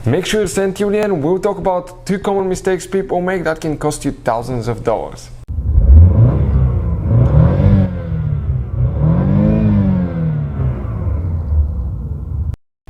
Make sure you stay tuned to the end. We'll talk about 2 common mistakes people make that can cost you thousands of dollars.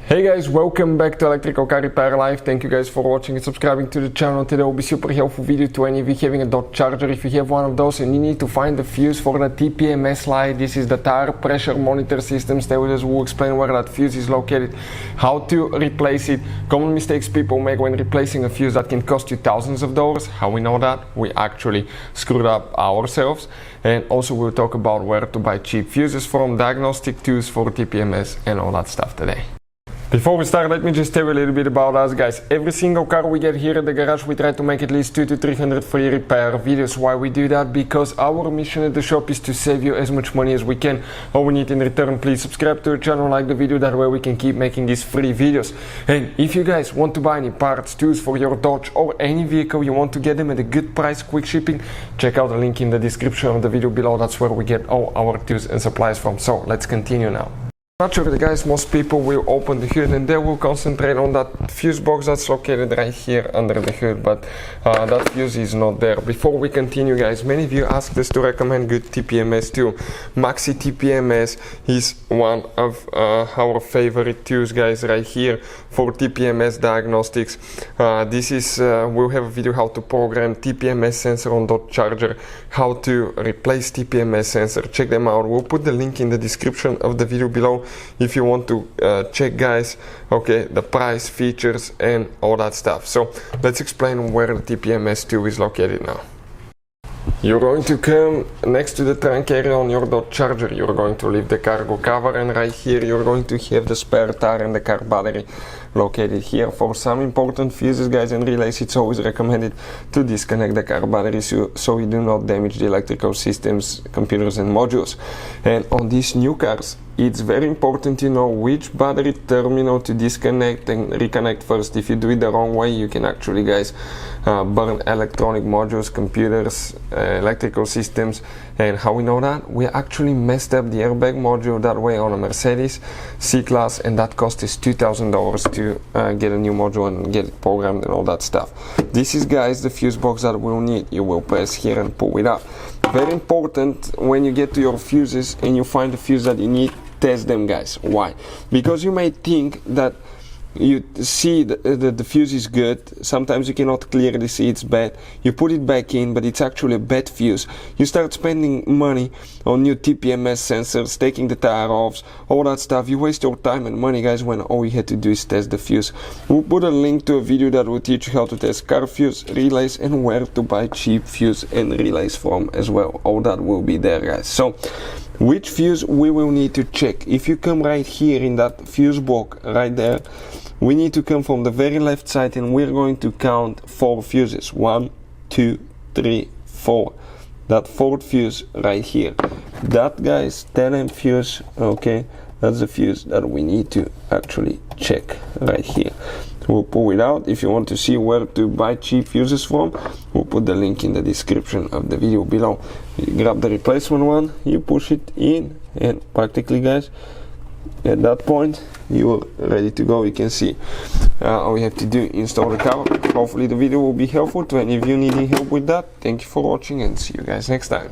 Hey guys, welcome back to Electrical Car Repair Live. Thank you guys for watching and subscribing to the channel. Today will be super helpful video to any of you having a Dodge Charger. If you have one of those and you need to find the fuse for the TPMS light, this is the tire pressure monitor system. Stay with us, we'll explain where that fuse is located, how to replace it, common mistakes people make when replacing a fuse that can cost you thousands of dollars. How we know that? We actually screwed up ourselves. And also we'll talk about where to buy cheap fuses from, diagnostic tools for TPMS and all that stuff today. Before we start, let me just tell you a little bit about us, guys. Every single car we get here at the garage, we try to make at least 200 to 300 free repair videos. Why we do that? Because our mission at the shop is to save you as much money as we can. All we need in return, please subscribe to the channel, like the video, that way we can keep making these free videos. And if you guys want to buy any parts, tools for your Dodge or any vehicle, you want to get them at a good price, quick shipping, check out the link in the description of the video below. That's where we get all our tools and supplies from. So let's continue now. Not sure, guys, most people will open the hood and they will concentrate on that fuse box that's located right here under the hood, but that fuse is not there. Before we continue, guys, many of you asked us to recommend good TPMS tool. Maxi TPMS is one of our favorite tools, guys, right here for TPMS diagnostics. This is we'll have a video how to program TPMS sensor on Dodge Charger, how to replace TPMS sensor. Check them out. We'll put the link in the description of the video below if you want to check, guys, okay, the price, features and all that stuff. So let's explain where the TPMS tool is located now. You're going to come next to the trunk area on your Dodge Charger. You're going to leave the cargo cover, and right here you're going to have the spare tire and the car battery located here. For some important fuses, guys, and relays, it's always recommended to disconnect the car battery so you do not damage the electrical systems, computers and modules. And on these new cars, it's very important to know which battery terminal to disconnect and reconnect first. If you do it the wrong way, you can actually, guys, burn electronic modules, computers, electrical systems. And how we know that? We actually messed up the airbag module that way on a Mercedes C-Class, and that cost us $2,000 to get a new module and get it programmed and all that stuff. This is, guys, the fuse box that we'll need. You will press here and pull it up. Very important when you get to your fuses and you find the fuse that you need, test them, guys. Why? Because you may think that you see the fuse is good. Sometimes you cannot clearly see it's bad. You put it back in, but it's actually a bad fuse. You start spending money on new TPMS sensors, taking the tire off, all that stuff. You waste your time and money, guys, when all you had to do is test the fuse. We'll put a link to a video that will teach you how to test car fuse, relays, and where to buy cheap fuse and relays from as well. All that will be there, guys. So which fuse we will need to check? If you come right here in that fuse box right there, we need to come from the very left side and we're going to count 4 fuses. 1, 2, 3, 4. That 4th fuse right here. That, guys, 10 amp fuse, okay, that's the fuse that we need to actually check right here. We'll pull it out. If you want to see where to buy cheap fuses from, we'll put the link in the description of the video below. You grab the replacement one, you push it in, and practically, guys, at that point you're ready to go. You can see all you have to do, install the cover. Hopefully the video will be helpful to any of you needing help with that. Thank you for watching and see you guys next time.